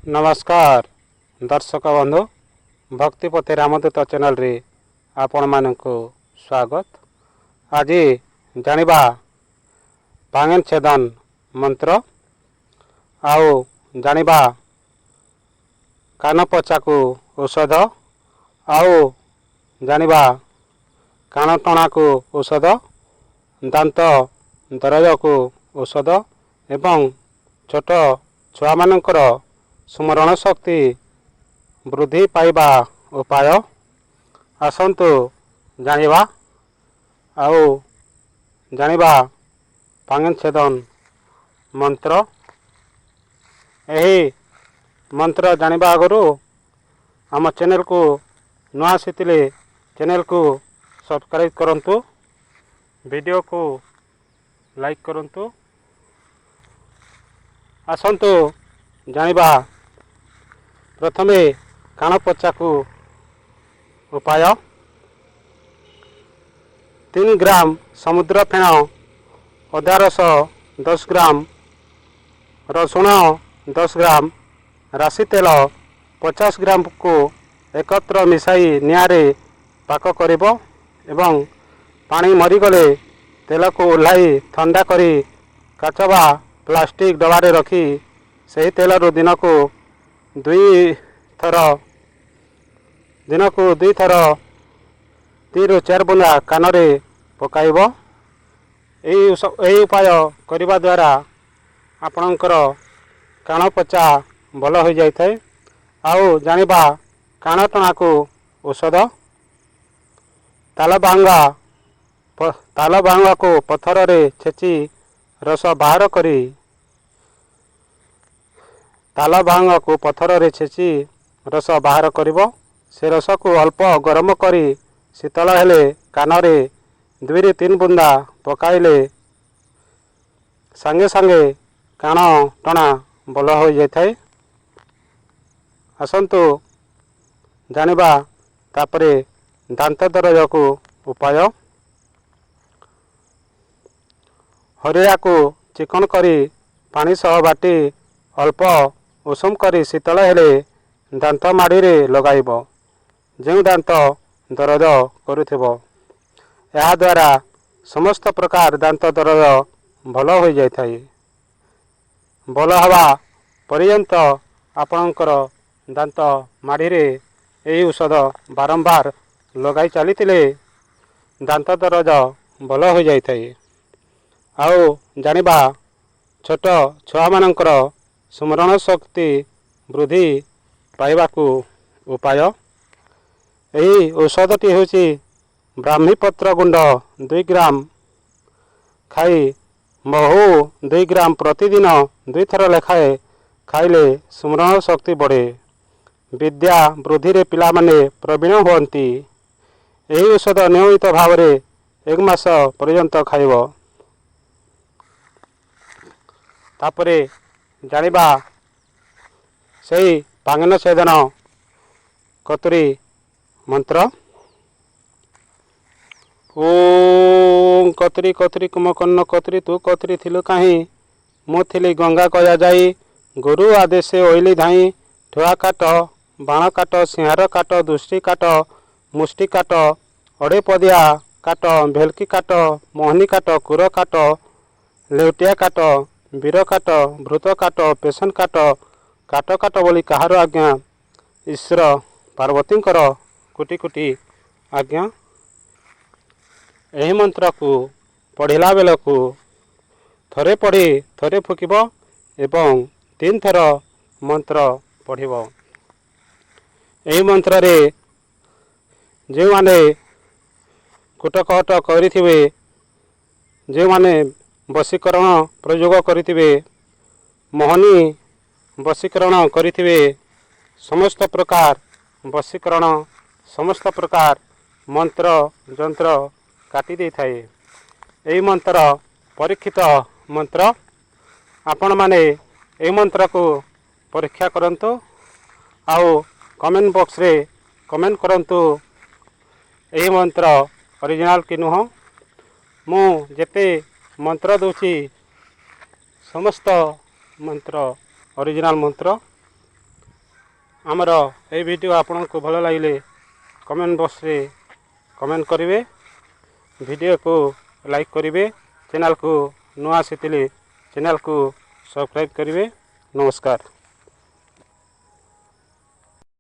नमस्कार दर्शक बंधु भक्तिपथी रामदूत चैनल रे आपण मानक स्वागत। आज जानिबा पांगन छेदन मंत्र आउ जानिबा कान पचा को औषध आउ जानिबा कान टणा को औषध दांत दरज को औषध एवं छोट छुआ मानकर स्मरण शक्ति वृद्धि पाइबा उपाय आसंतु जानिबा आउ जानिबा पांगन छेदन मंत्र। यही मंत्र जानिबा आगु आम चैनल को नुआ आसीथिले चैनल को सब्सक्राइब करंतु, वीडियो को लाइक करंतु। आसंतु जानिबा प्रथमे कान पचा को उपाय। 3 ग्राम समुद्र फेण, अदा रस 10 ग्राम, रसुण 10 ग्राम, राशि तेल 50 ग्राम को एकत्र मिसाई निआरे पाक करिबो एवं पानी मरीगले तेल को ओह्लाई ठंडा करी काचबा प्लास्टिक डबारे रखी सही तेल दिन को दुई थर 3 ରୁ 4 बुंदा कान रे पकाइब। यही उपाय करने द्वारा आपणकर कान पचा भल हो जाए। आउ जानिबा कान टणा को औषध। ताल बांगा को पत्थर रे छेची रस बाहर करी रस बाहर करिबो। से रस को अल्प गरम करी शीतल हेले कान रे 2 ରୁ 3 बुंदा पकाइले संगे संगे कान टणा भल हो जाए। आसंतु जानिबा तापरे दांत दरज को उपाय। हरिया को चिकन करी पानी सह बाटी अल्प उषुम करी शीतल हेले दांत माड़ी रे लगाइब। जो दांत दरज करुथिबो या द्वारा समस्त प्रकार दांत दरज भल हो जाए। भल हवा पर्यंत आपणकर दांत माड़ी रे यही औषध बारंबार लगाई चली दांत दरज भल हो जाए। आउ जानिबा छोट छुआ मानकर स्मरण शक्ति वृद्धि पाइबाकू उपाय। यही औषधटी होची ब्राह्मी पत्र गुंड 2 ग्राम खाई महू 2 ग्राम प्रतिदिन 2 थर लेखाए खाइले स्मरण शक्ति बढ़े, विद्या वृद्धि रे पिला माने प्रवीण होती। यही औषध नियमित भाव रे 1 मास पर्यंत खाइब। तापरे जानिबा सही पांगन छेदन कतुरी मंत्र। ओम कतरी कतरी कुमकर्ण कतरी तू कतरी थिलु काहीं, मु थिली गंगा कया जाई, गुरु आदेश ओइली धाई। ठुआ काट, बाण काट, सिंहार काट, दुष्टि काट, मुष्टि काट, अड़े पदिया काट, भेलकी काट, मोहनी काट, कुर काट, लेउटिया काट, वीर काट, भृत काट, पेशन काट, काट काट बोली कहार आज्ञा ईश्वर पार्वती कोटि कोटि आज्ञा। यही मंत्र को पढ़िला बेल को थरे पढ़ी थरे फुकिब एवं 3 थर मंत्र पढ़िब। यही मंत्र रे जो माने कुटकहट करिथिबे, जो माने वशीकरण प्रयोग करिथिबे, मोहनी वशीकरण करिथिबे, समस्त प्रकार वशीकरण समस्त प्रकार मंत्र जंत्र काटी दे थाए। यही मंत्र परीक्षित मंत्र। आपण माने यही मंत्र को परीक्षा करंतु आउ कमेंट बॉक्स रे कमेंट करंतु यही मंत्र ओरिजिनल कि नुह। मु जेते मंत्र दूची समस्त मंत्र ओरिजिनल मंत्र। ଆମର এই ଭିଡ଼ିଓ ଆପଣଙ୍କୁ ଭଲ ଲାଗିଲେ କମେଣ୍ଟ ବକ୍ସରେ କମେଣ୍ଟ କରିବେ, ଭିଡ଼ିଓକୁ ଲାଇକ୍ କରିବେ, ଚ୍ୟାନେଲକୁ ନୂଆ ଆସିଥିଲେ ଚ୍ୟାନେଲକୁ ସବସ୍କ୍ରାଇବ୍ କରିବେ। ନମସ୍କାର।